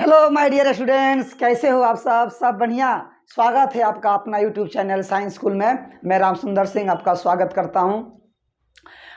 Hello my dear students, कैसे हो आप सब बढ़िया। स्वागत है आपका अपना यूट्यूब चैनल साइंस स्कूल में। मैं राम सुंदर सिंह आपका स्वागत करता हूं।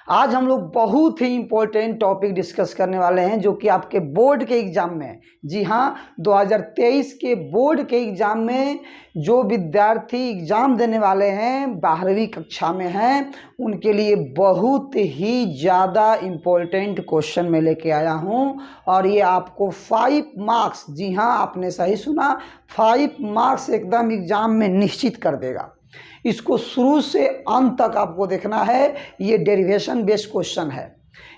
आज हम लोग बहुत ही इम्पोर्टेंट टॉपिक डिस्कस करने वाले हैं जो कि आपके बोर्ड के एग्ज़ाम में, जी हाँ, 2023 के बोर्ड के एग्ज़ाम में जो विद्यार्थी एग्ज़ाम देने वाले हैं 12वीं कक्षा में हैं उनके लिए बहुत ही ज़्यादा इम्पोर्टेंट क्वेश्चन मैं लेके आया हूँ। और ये आपको 5 मार्क्स, जी हाँ आपने सही सुना, 5 मार्क्स एकदम एग्ज़ाम में निश्चित कर देगा। इसको शुरू से अंत तक आपको देखना है। ये डेरिवेशन बेस्ड क्वेश्चन है।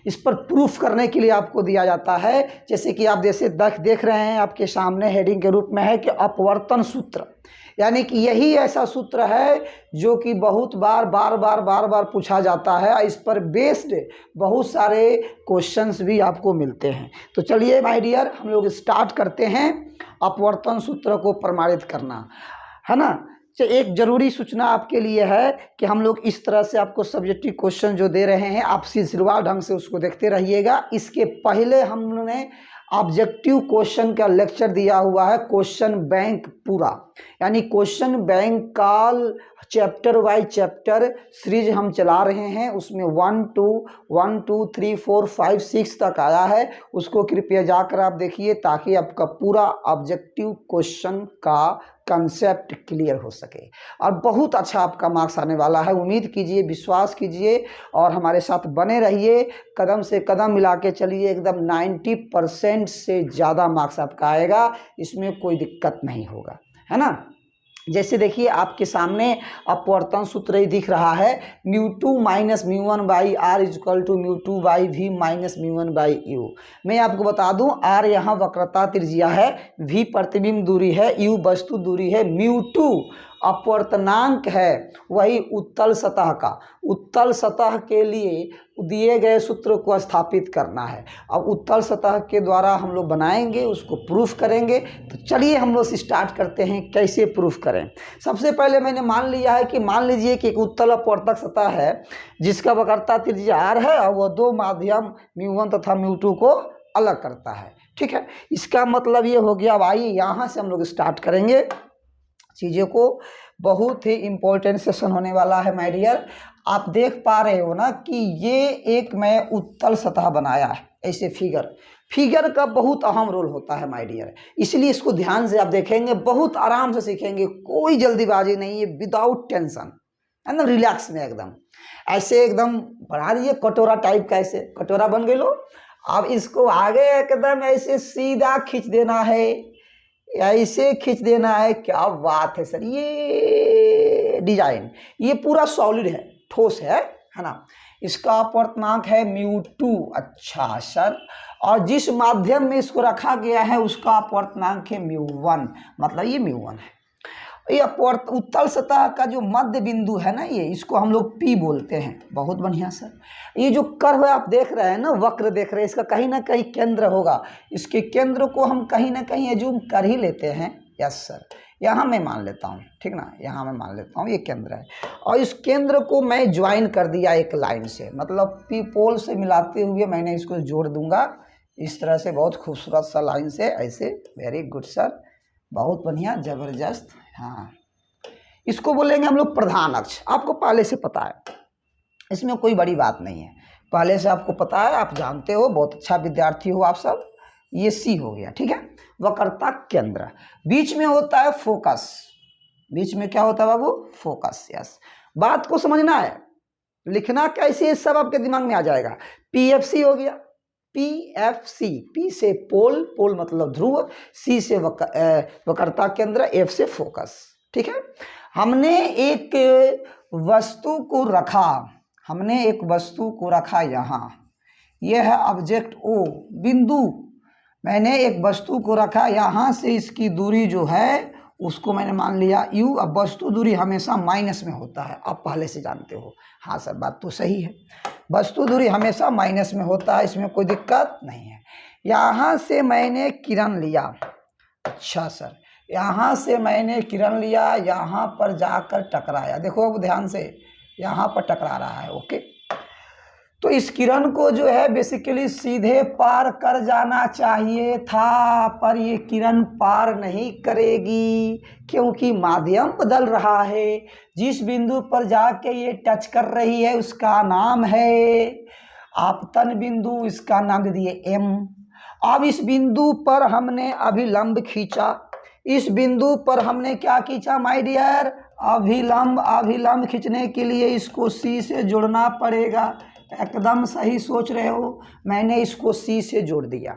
इस पर प्रूफ करने के लिए आपको दिया जाता है, जैसे कि आप जैसे देख रहे हैं आपके सामने हेडिंग के रूप में है कि अपवर्तन सूत्र, यानी कि यही ऐसा सूत्र है जो कि बहुत बार बार पूछा जाता है। इस पर बेस्ड बहुत सारे क्वेश्चंस भी आपको मिलते हैं। तो चलिए माय डियर, हम लोग स्टार्ट करते हैं अपवर्तन सूत्र को प्रमाणित करना, है ना। एक जरूरी सूचना आपके लिए है कि हम लोग इस तरह से आपको सब्जेक्टिव क्वेश्चन जो दे रहे हैं आप सिलसिलेवार ढंग से उसको देखते रहिएगा। इसके पहले हमने ऑब्जेक्टिव क्वेश्चन का लेक्चर दिया हुआ है, क्वेश्चन बैंक पूरा, यानी क्वेश्चन बैंक का चैप्टर वाइज चैप्टर सीरीज हम चला रहे हैं। उसमें 1 2 3 4 5 6 तक आया है। उसको कृपया जाकर आप देखिए ताकि आपका पूरा ऑब्जेक्टिव क्वेश्चन का कंसेप्ट क्लियर हो सके और बहुत अच्छा आपका मार्क्स आने वाला है। उम्मीद कीजिए, विश्वास कीजिए और हमारे साथ बने रहिए। कदम से कदम मिला के चलिए, एकदम 90% से ज़्यादा मार्क्स आपका आएगा, इसमें कोई दिक्कत नहीं होगा, है ना। जैसे देखिए आपके सामने अपवर्तन सूत्र ही दिख रहा है, μ2 minus μ1 by R equal to μ2 by V minus μ1 by U. मैं आपको बता दूं, आर यहाँ वक्रता त्रिज्या है, वी प्रतिबिंब दूरी है, यू वस्तु दूरी है, μ2 अपवर्तनांक है, वही उत्तल सतह का। उत्तल सतह के लिए दिए गए सूत्र को स्थापित करना है। अब उत्तल सतह के द्वारा हम लोग बनाएंगे, उसको प्रूफ करेंगे। तो चलिए हम लोग स्टार्ट करते हैं कैसे प्रूफ करें। सबसे पहले मैंने मान लिया है कि मान लीजिए कि एक उत्तल अपवर्तक सतह है जिसका वक्रता त्रिज्या r है और वह दो माध्यम μ1 तथा μ2 को अलग करता है, ठीक है। इसका मतलब ये हो गया। अब आइए यहाँ से हम लोग स्टार्ट करेंगे चीज़ों को। बहुत ही इम्पोर्टेंट सेशन होने वाला है माय डियर। आप देख पा रहे हो ना कि ये एक मैं उत्तल सतह बनाया है, ऐसे फिगर का बहुत अहम रोल होता है माय डियर, इसलिए इसको ध्यान से आप देखेंगे, बहुत आराम से सीखेंगे, कोई जल्दीबाजी नहीं है, विदाउट टेंशन, है ना, रिलैक्स में एकदम। ऐसे एकदम बना दीजिए कटोरा टाइप का, ऐसे कटोरा बन गए लो। अब इसको आगे एकदम ऐसे सीधा खींच देना है, ऐसे खींच देना है। क्या बात है सर, ये डिजाइन ये पूरा सॉलिड है, ठोस है ना। इसका अपवर्तनांक है μ2। अच्छा सर, और जिस माध्यम में इसको रखा गया है उसका अपवर्तनांक है μ1, मतलब ये μ1 है। ये अपवर्त उत्तल सतह का जो मध्य बिंदु है ना, ये इसको हम लोग P बोलते हैं। बहुत बढ़िया सर। ये जो कर्व आप देख रहे हैं ना, वक्र देख रहे हैं, इसका कहीं ना कहीं केंद्र होगा। इसके केंद्र को हम कहीं ना कहीं एज्यूम कर ही लेते हैं। यस सर, यहाँ मैं मान लेता हूँ, ठीक ना, यहाँ मैं मान लेता हूँ ये केंद्र है। और इस केंद्र को मैं ज्वाइन कर दिया एक लाइन से, मतलब P पोल से मिलाते हुए मैंने इसको जोड़ दूंगा इस तरह से, बहुत खूबसूरत सा लाइन से, ऐसे। वेरी गुड सर, बहुत बढ़िया, जबरदस्त। हाँ, इसको बोलेंगे हम लोग प्रधान अक्ष। आपको पहले से पता है, इसमें कोई बड़ी बात नहीं है, पहले से आपको पता है, आप जानते हो, बहुत अच्छा विद्यार्थी हो आप सब। ये C हो गया, ठीक है। वक्रता केंद्र, बीच में होता है फोकस। बीच में क्या होता है बाबू? फोकस। यस, बात को समझना है, लिखना कैसे है सब आपके दिमाग में आ जाएगा। PFC हो गया, PFC, P से पोल, पोल मतलब ध्रुव, C से वक्रता केंद्र, F से फोकस, ठीक है। हमने एक वस्तु को रखा, यहाँ, यह है ऑब्जेक्ट O बिंदु। मैंने एक वस्तु को रखा, यहाँ से इसकी दूरी जो है उसको मैंने मान लिया U। अब वस्तु दूरी हमेशा माइनस में होता है, आप पहले से जानते हो। हाँ सर, बात तो सही है, वस्तु दूरी हमेशा माइनस में होता है, इसमें कोई दिक्कत नहीं है। यहाँ से मैंने किरण लिया। अच्छा सर, यहाँ से मैंने किरण लिया, यहाँ पर जाकर टकराया। देखो अब ध्यान से, यहाँ पर टकरा रहा है, ओके। तो इस किरण को जो है बेसिकली सीधे पार कर जाना चाहिए था, पर ये किरण पार नहीं करेगी क्योंकि माध्यम बदल रहा है। जिस बिंदु पर जाके ये टच कर रही है उसका नाम है आपतन बिंदु, इसका नाम दे दिए एम। अब इस बिंदु पर हमने अभिलंब खींचा, इस बिंदु पर हमने क्या खींचा माय डियर, अभिलंब। अभिलंब खींचने के लिए इसको सी से जोड़ना पड़ेगा। एकदम सही सोच रहे हो, मैंने इसको सी से जोड़ दिया।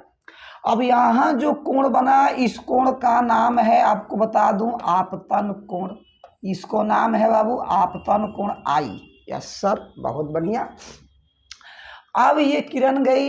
अब यहाँ जो कोण बना इस कोण का नाम है, आपको बता दूं, आपतन कोण। इसको नाम है बाबू आपतन कोण आई। यस सर, बहुत बढ़िया। अब ये किरण गई,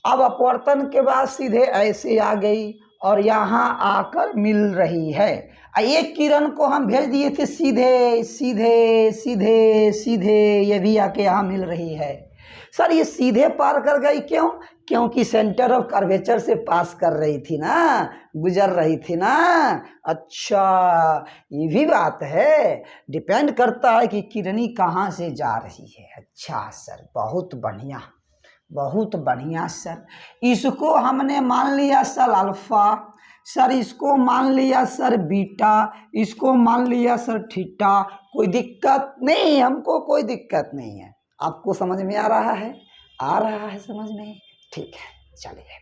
अब अपवर्तन के बाद सीधे ऐसे आ गई और यहाँ आकर मिल रही है। एक किरण को हम भेज दिए थे सीधे सीधे सीधे सीधे, ये भी आके यहाँ मिल रही है। सर ये सीधे पार कर गई क्यों? क्योंकि सेंटर ऑफ कर्वेचर से पास कर रही थी ना, गुजर रही थी ना। अच्छा, ये भी बात है, डिपेंड करता है कि किरणी कहाँ से जा रही है। अच्छा सर, बहुत बढ़िया, बहुत बढ़िया सर। इसको हमने मान लिया सर अल्फा, सर इसको मान लिया सर बीटा, इसको मान लिया सर थीटा। कोई दिक्कत नहीं, हमको कोई दिक्कत नहीं है। आपको समझ में आ रहा है? आ रहा है समझ में? ठीक है, चलिए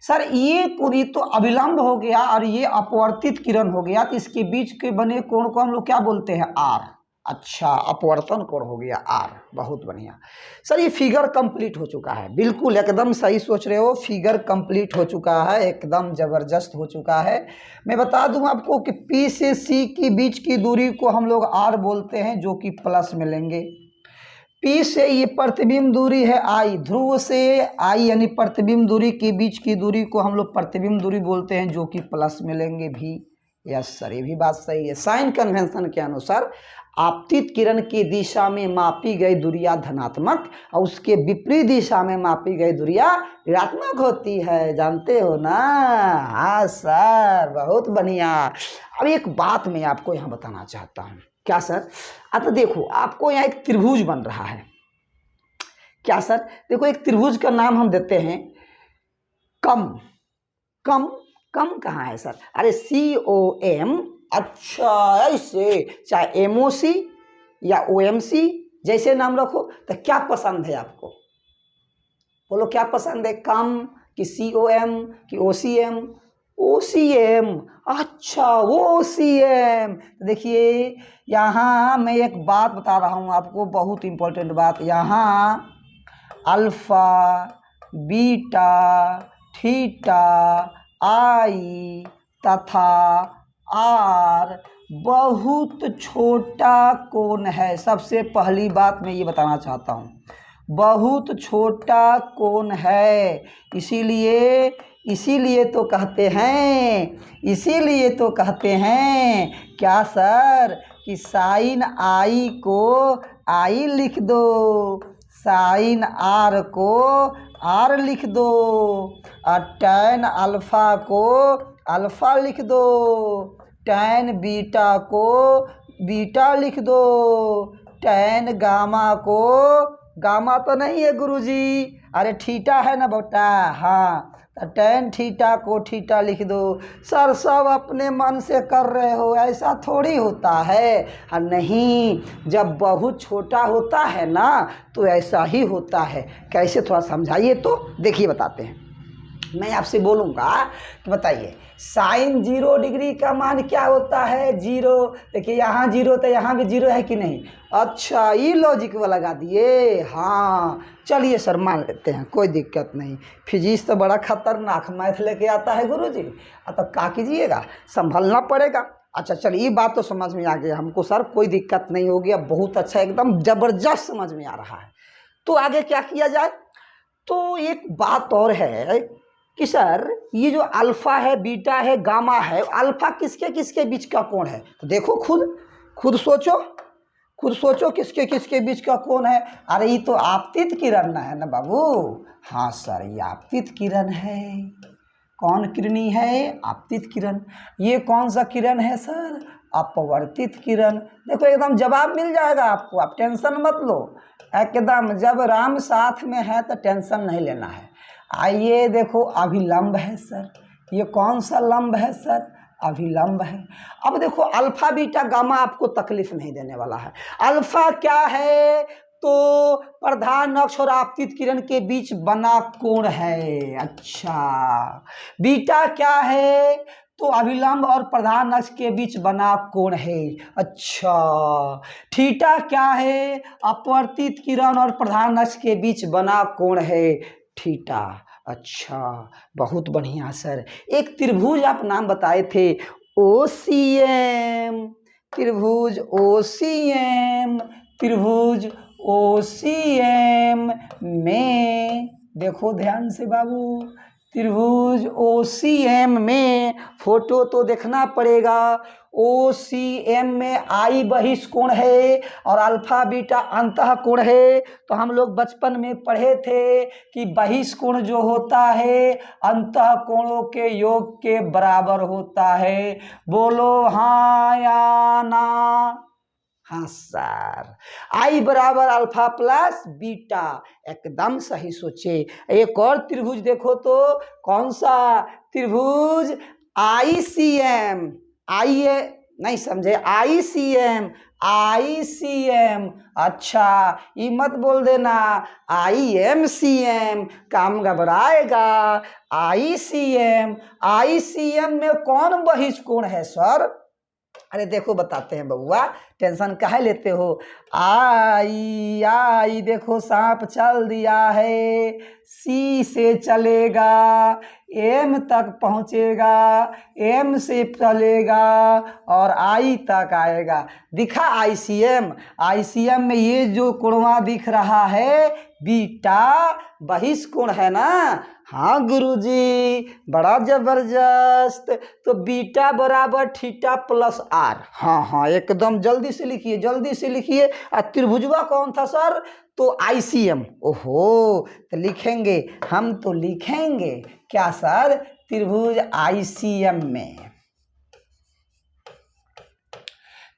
सर। ये तो अभिलंब हो गया और ये अपवर्तित किरण हो गया, तो इसके बीच के बने कोण को हम लोग क्या बोलते हैं? आर। अच्छा, अपवर्तन कोण हो गया आर, बहुत बढ़िया सर। ये फिगर कंप्लीट हो चुका है, बिल्कुल एकदम सही सोच रहे हो, फिगर कंप्लीट हो चुका है, एकदम ज़बरदस्त हो चुका है। मैं बता दूं आपको कि पी से सी के बीच की दूरी को हम लोग आर बोलते हैं, जो कि प्लस में लेंगे। पी से ये प्रतिबिंब दूरी है आई, ध्रुव से आई यानी प्रतिबिंब दूरी के बीच की दूरी को हम लोग प्रतिबिंब दूरी बोलते हैं, जो कि प्लस में लेंगे भी। यस सर, ये भी बात सही है। साइन कन्वेंशन के अनुसार आपतित किरण की दिशा में मापी गई दूरियां धनात्मक और उसके विपरीत दिशा में मापी गई दूरियां ऋणात्मक होती है, जानते हो ना? हाँ सर, बहुत बढ़िया। अब एक बात मैं आपको यहाँ बताना चाहता हूँ। क्या सर? तो देखो, आपको यहाँ एक त्रिभुज बन रहा है। क्या सर? देखो, एक त्रिभुज का नाम हम देते हैं कम। कम कम कहाँ है सर? अरे COM। अच्छा, ऐसे चाहे MOC या OMC जैसे नाम रखो। तो क्या पसंद है आपको? बोलो, क्या पसंद है? कम कि COM कि OCM? OCM। अच्छा, OCM। देखिए, यहाँ मैं एक बात बता रहा हूँ आपको, बहुत इम्पोर्टेंट बात। यहाँ अल्फा, बीटा, थीटा, आई तथा आर बहुत छोटा कोण है। सबसे पहली बात मैं ये बताना चाहता हूँ, बहुत छोटा कोण है। इसीलिए तो कहते हैं क्या सर कि साइन आई को आई लिख दो, साइन आर को आर लिख दो और टैन अल्फा को अल्फा लिख दो, टैन बीटा को बीटा लिख दो, टैन गामा को गामा तो नहीं है गुरुजी, अरे थीटा है ना बेटा? हाँ, तो टैन थीटा को थीटा लिख दो। सर सब अपने मन से कर रहे हो, ऐसा थोड़ी होता है। नहीं, जब बहुत छोटा होता है ना तो ऐसा ही होता है। कैसे, थोड़ा समझाइए तो। देखिए, बताते हैं। मैं आपसे बोलूँगा कि बताइए, साइन 0 डिग्री का मान क्या होता है? 0। देखिए, यहाँ 0 तो यहाँ भी 0 है कि नहीं? अच्छा, ये लॉजिक वो लगा दिए। हाँ, चलिए सर, मान लेते हैं, कोई दिक्कत नहीं। फिजिक्स तो बड़ा खतरनाक मैथ लेके आता है गुरुजी। तो क्या कीजिएगा, संभलना पड़ेगा। अच्छा चलिए, ये बात तो समझ में आ गया हमको सर, कोई दिक्कत नहीं होगी। अब बहुत अच्छा, एकदम ज़बरदस्त समझ में आ रहा है। तो आगे क्या किया जाए? तो एक बात और है कि सर ये जो अल्फ़ा है, बीटा है, गामा है, अल्फ़ा किसके किसके बीच का कोण है? तो देखो, खुद सोचो किसके किसके बीच का कोण है। अरे ये तो आपतित किरण है ना बाबू। हाँ सर, ये आपतित किरण है। कौन किरणी है? आपतित किरण। ये कौन सा किरण है सर? अपवर्तित किरण। देखो एकदम जवाब मिल जाएगा आपको, आप टेंशन मत लो एकदम। जब राम साथ में है तो टेंशन नहीं लेना है। आइए देखो अभिलंब है सर, ये कौन सा लंब है सर? अभिलंब है। अब देखो अल्फा बीटा गामा आपको तकलीफ नहीं देने वाला है। अल्फा क्या है? तो प्रधान अक्ष और आपतित किरण के बीच बना कोण है। अच्छा, बीटा क्या है? तो अभिलंब और प्रधान अक्ष के बीच बना कोण है। अच्छा, थीटा क्या है? अपवर्तित किरण और प्रधान अक्ष के बीच बना कोण है थीटा। अच्छा, बहुत बढ़िया सर। एक त्रिभुज आप नाम बताए थे, OCM, त्रिभुज OCM, त्रिभुज OCM में देखो ध्यान से बाबू, त्रिभुज OCM में फोटो तो देखना पड़ेगा। OCM में आई बहिष कोण है और अल्फा बीटा अंतः कोण है। तो हम लोग बचपन में पढ़े थे कि बहिष कोण जो होता है अंतः कोणों के योग के बराबर होता है। बोलो हाँ या ना? हाँ सर, आई बराबर अल्फा प्लस बीटा, एकदम सही सोचे। एक और त्रिभुज देखो तो, कौन सा? त्रिभुज ICM, आइए नहीं समझे, ICM, ICM। अच्छा, ये मत बोल देना IMCM, काम घबराएगा। ICM, ICM में कौन बहिष कोण है सर? अरे देखो बताते हैं बबुआ, टेंशन काहे लेते हो। आई देखो सांप चल दिया है, C से चलेगा, M तक पहुंचेगा, M से चलेगा और I तक आएगा। दिखा ICM? ICM में ये जो कोणवा दिख रहा है बीटा बहिष कोण है ना? हाँ गुरुजी, बड़ा जबरदस्त। तो बीटा बराबर थीटा प्लस आर। हाँ हाँ एकदम, जल्दी से लिखिए, जल्दी से लिखिए। त्रिभुजवा कौन था सर? तो ICM। ओहो, तो लिखेंगे, हम तो लिखेंगे क्या सर? त्रिभुज ICM में,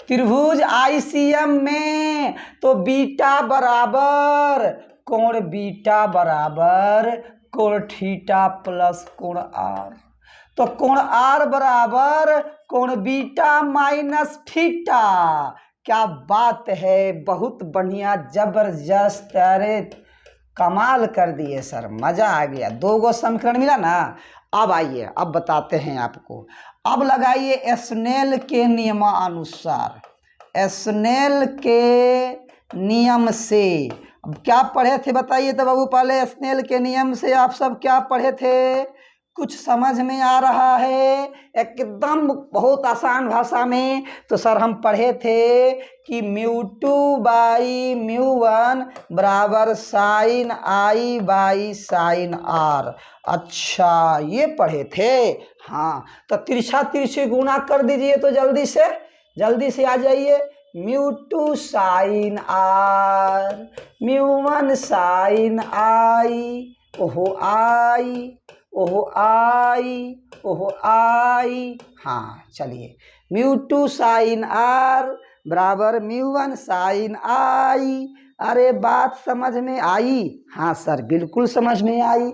त्रिभुज ICM में तो बीटा बराबर कोण बीटा बराबर कोण थीटा प्लस कोण आर। तो कोण आर बराबर कोण बीटा माइनस थीटा। क्या बात है, बहुत बढ़िया, जबरदस्त। अरे कमाल कर दिए सर, मजा आ गया। 2 गो समीकरण मिला ना। अब आइए, अब बताते हैं आपको। अब लगाइए स्नेल के नियमानुसार, स्नेल के नियम से। अब क्या पढ़े थे बताइए तो बाबू, पहले स्नेल के नियम से आप सब क्या पढ़े थे? कुछ समझ में आ रहा है? एकदम बहुत आसान भाषा में। तो सर हम पढ़े थे कि μ2 बाई μ1 बराबर sine I by sine R। अच्छा, ये पढ़े थे। हाँ, तो तिरछा तिरछे गुणा कर दीजिए तो जल्दी से आ जाइए। μ2 साइन R, μ1 साइन I, ओहो I, ओहो आई, ओहो आई। हाँ चलिए, μ2 साइन R बराबर μ1 साइन I। अरे बात समझ में आई? हाँ सर, बिल्कुल समझ में आई।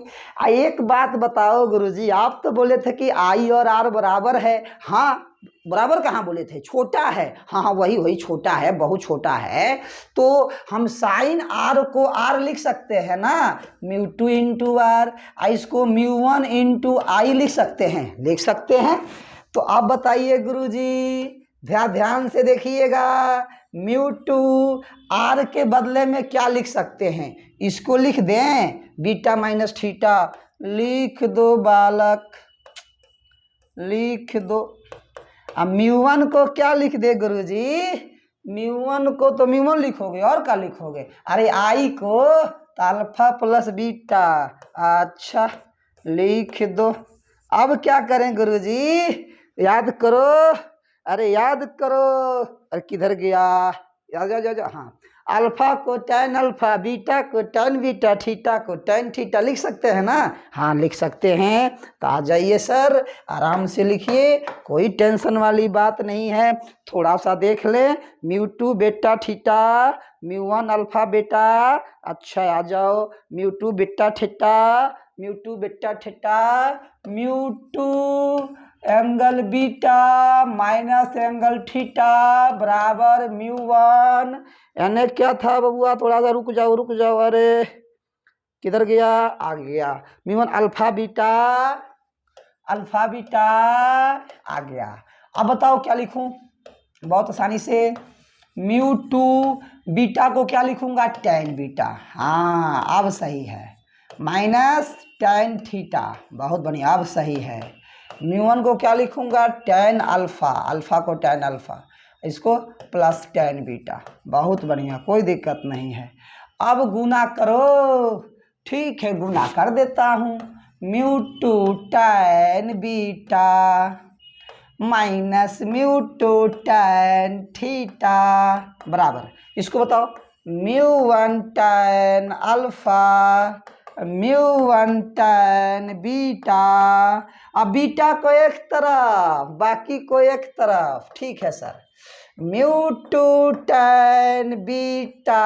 एक बात बताओ गुरुजी, आप तो बोले थे कि I और R बराबर है। हाँ, बराबर कहाँ बोले थे? छोटा है। हाँ हाँ, वही छोटा है, बहुत छोटा है। तो हम साइन R को R लिख सकते हैं ना, μ2 इंटू R। इसको μ1 इंटू I लिख सकते हैं। तो आप बताइए गुरुजी, ध्यान से देखिएगा। μ2 R के बदले में क्या लिख सकते हैं? इसको लिख दें बीटा माइनस थीटा। लिख दो बालक, लिख दो। अब μ1 को क्या लिख दे गुरुजी? μ1 को तो μ1 लिखोगे, और क्या लिखोगे? अरे I को तो अल्फा प्लस बीटा। अच्छा, लिख दो। अब क्या करें गुरुजी? याद करो, अरे याद करो। अरे किधर गया? जा। हाँ, अल्फा को tan अल्फा, बीटा को tan बीटा, थीटा को tan थीटा लिख सकते हैं ना? हाँ लिख सकते हैं। तो आ जाइए सर, आराम से लिखिए, कोई टेंशन वाली बात नहीं है। थोड़ा सा देख ले, म्यू2 बेटा थीटा, म्यू1 अल्फा बेटा। अच्छा आ जाओ, म्यू2 बेटा थीटा, म्यू2 बेटा थीटा, म्यू2 angle beta minus angle theta बराबर म्यू1। यानी क्या था बबुआ? थोड़ा सा रुक जाओ। अरे किधर गया? आ गया। म्यू1 अल्फा बीटा आ गया। अब बताओ क्या लिखूं? बहुत आसानी से, म्यू2 बीटा को क्या लिखूंगा? tan beta. हाँ अब सही है, माइनस tan थीटा। बहुत बढ़िया, अब सही है। म्यू1 को क्या लिखूंगा? tan अल्फा, अल्फा को tan अल्फा, इसको प्लस tan बीटा। बहुत बढ़िया, कोई दिक्कत नहीं है। अब गुना करो। ठीक है, गुना कर देता हूँ। म्यू2 tan बीटा माइनस म्यू2 tan थीटा बराबर, इसको बताओ, म्यू1 tan अल्फा, म्यू1 tan बीटा। अब बीटा को एक तरफ, बाकी को एक तरफ। ठीक है सर, म्यू2 tan बीटा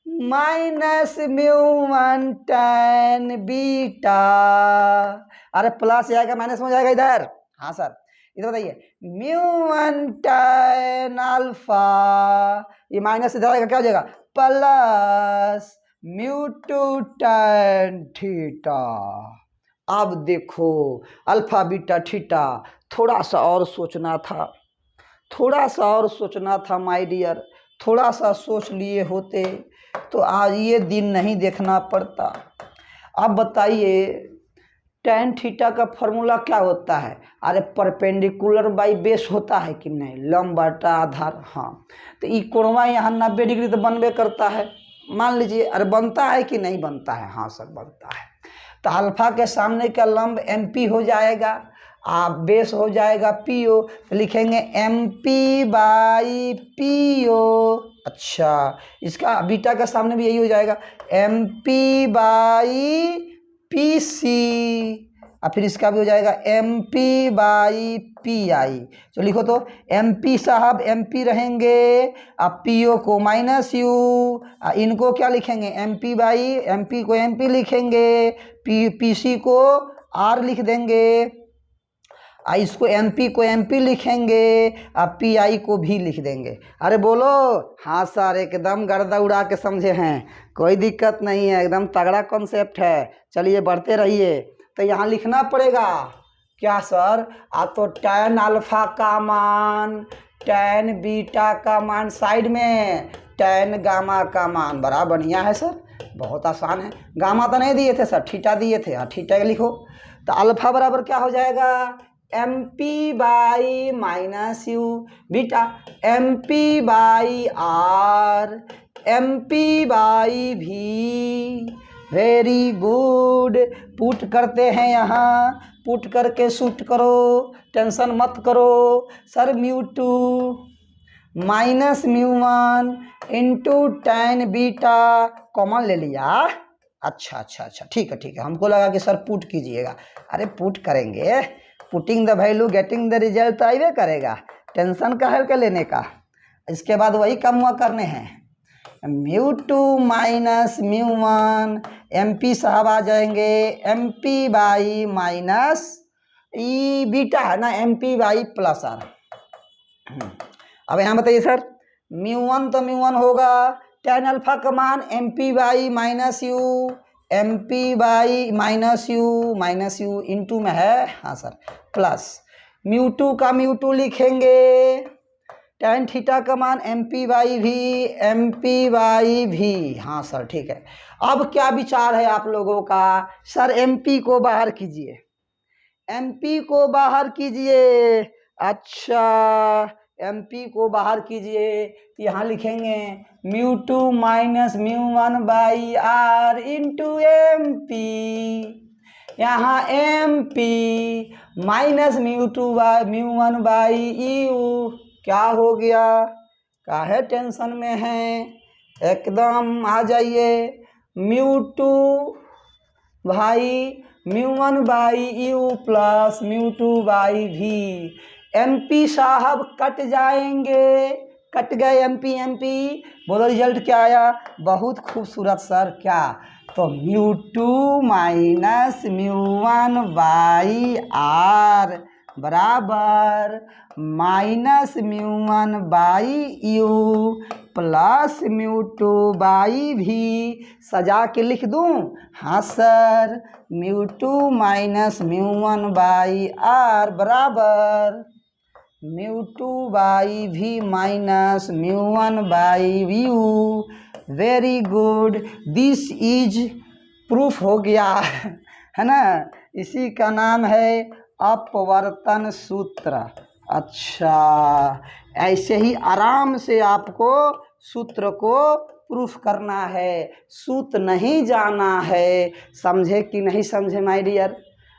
माइनस म्यू1 tan बीटा। अरे प्लस आएगा माइनस में हो जाएगा इधर? हाँ सर, इधर बताइए, म्यू1 tan अल्फा, ये माइनस इधर आएगा, क्या हो जाएगा? प्लस म्यू2 tan थीटा। अब देखो, अल्फा बीटा थीटा, थोड़ा सा और सोचना था माय डियर, थोड़ा सा सोच लिए होते तो आज ये दिन नहीं देखना पड़ता। अब बताइए, tan थीटा का फॉर्मूला क्या होता है? अरे परपेंडिकुलर बाई बेस होता है कि नहीं? लंब बटा आधार। हाँ, तो ये कोणवा यहाँ 90 डिग्री तो बनबे करता है, मान लीजिए। अरे बनता है कि नहीं बनता है? हाँ सर बनता है। तो अल्फा के सामने का लंब MP हो जाएगा, बेस हो जाएगा PO, तो लिखेंगे MP बाई PO। अच्छा, इसका बीटा के सामने भी यही हो जाएगा, MP बाई PC, और फिर इसका भी हो जाएगा MP बाई PI। तो लिखो तो, MP साहब MP रहेंगे, अब PO को माइनस U, इनको क्या लिखेंगे? MP बाई, MP को MP लिखेंगे, PC को R लिख देंगे, इसको MP को MP लिखेंगे, अब PI को भी लिख देंगे। अरे बोलो। हाँ सर, एकदम गर्दा उड़ा के समझे हैं, कोई दिक्कत नहीं है, एकदम तगड़ा कॉन्सेप्ट है। चलिए बढ़ते रहिए। तो यहाँ लिखना पड़ेगा क्या सर? तो tan अल्फा का मान, tan बीटा का मान साइड में, tan गामा का मान। बड़ा बढ़िया है सर, बहुत आसान है। गामा तो नहीं दिए थे सर, थीटा दिए थे। हाँ थीटा लिखो। तो अल्फा बराबर क्या हो जाएगा? MP by minus U, beta MP by R, MP by V। Very good, put करते हैं यहाँ, पुट करके शूट करो, टेंशन मत करो। सर म्यू2 माइनस म्यू1 इंटू tan बीटा कॉमन ले लिया। अच्छा, ठीक है, हमको लगा कि सर पुट कीजिएगा। अरे पुट करेंगे, putting the value getting the result आइए करेगा, टेंशन का है क्या लेने का। इसके बाद वही काम हुआ करने हैं, म्यू2 माइनस म्यू1, MP साहब आ जाएंगे MP by minus E beta है ना, MP बाई प्लस R। अब यहाँ बताइए सर, म्यू1 तो म्यू1 होगा, tan अल्फा का मान MP by minus U, MP by minus U into में है। हाँ सर, प्लस म्यू2 का म्यू2 लिखेंगे, tan थीटा का मान MP बाई भी। हाँ सर ठीक है। अब क्या विचार है आप लोगों का? सर MP को बाहर कीजिए, MP को बाहर कीजिए। अच्छा, MP को बाहर कीजिए तो यहाँ लिखेंगे म्यू2 माइनस म्यू1 बाई R इंटू MP। यहाँ MP माइनस म्यू1 बाई U क्या हो गया? काहे टेंशन में हैं, एकदम आ जाइए। μ2 भाई μ1 by U plus μ2 by V. MP साहब कट जाएंगे, कट गए MP। बोलो रिजल्ट क्या आया? बहुत खूबसूरत सर। क्या? तो μ2 माइनस μ1 बाई आर बराबर minus μ1 by U plus μ2 by V. सजा के लिख दूं? हाँ सर। μ2 माइनस μ1 बाई आर बराबर μ2 by V minus μ1 by U. Very good, this is proof हो गया है ना। इसी का नाम है अपवर्तन सूत्र। अच्छा, ऐसे ही आराम से आपको सूत्र को प्रूफ करना है। सूत्र नहीं जाना है, समझे कि नहीं समझे माय डियर?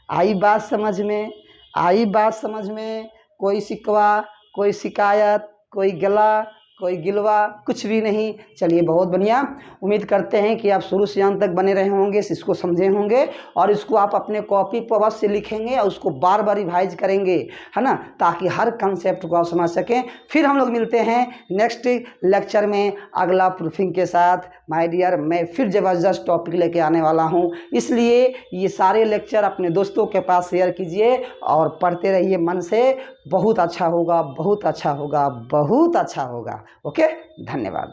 आई बात समझ में? आई बात समझ में? कोई शिकवा, कोई शिकायत, कोई गला, कोई गिलवा, कुछ भी नहीं। चलिए बहुत बढ़िया। उम्मीद करते हैं कि आप शुरू से अंत तक बने रहे होंगे, इसको समझे होंगे और इसको आप अपने कॉपी पर अवश्य लिखेंगे और उसको बार बार रिवाइज करेंगे, है ना, ताकि हर कंसेप्ट को आप समझ सकें। फिर हम लोग मिलते हैं नेक्स्ट लेक्चर में अगला प्रूफिंग के साथ। माय डियर, मैं फिर ज़बरदस्त टॉपिक लेके आने वाला हूँ, इसलिए ये सारे लेक्चर अपने दोस्तों के पास शेयर कीजिए और पढ़ते रहिए मन से। बहुत अच्छा होगा, बहुत अच्छा होगा, बहुत अच्छा होगा। ओके, धन्यवाद।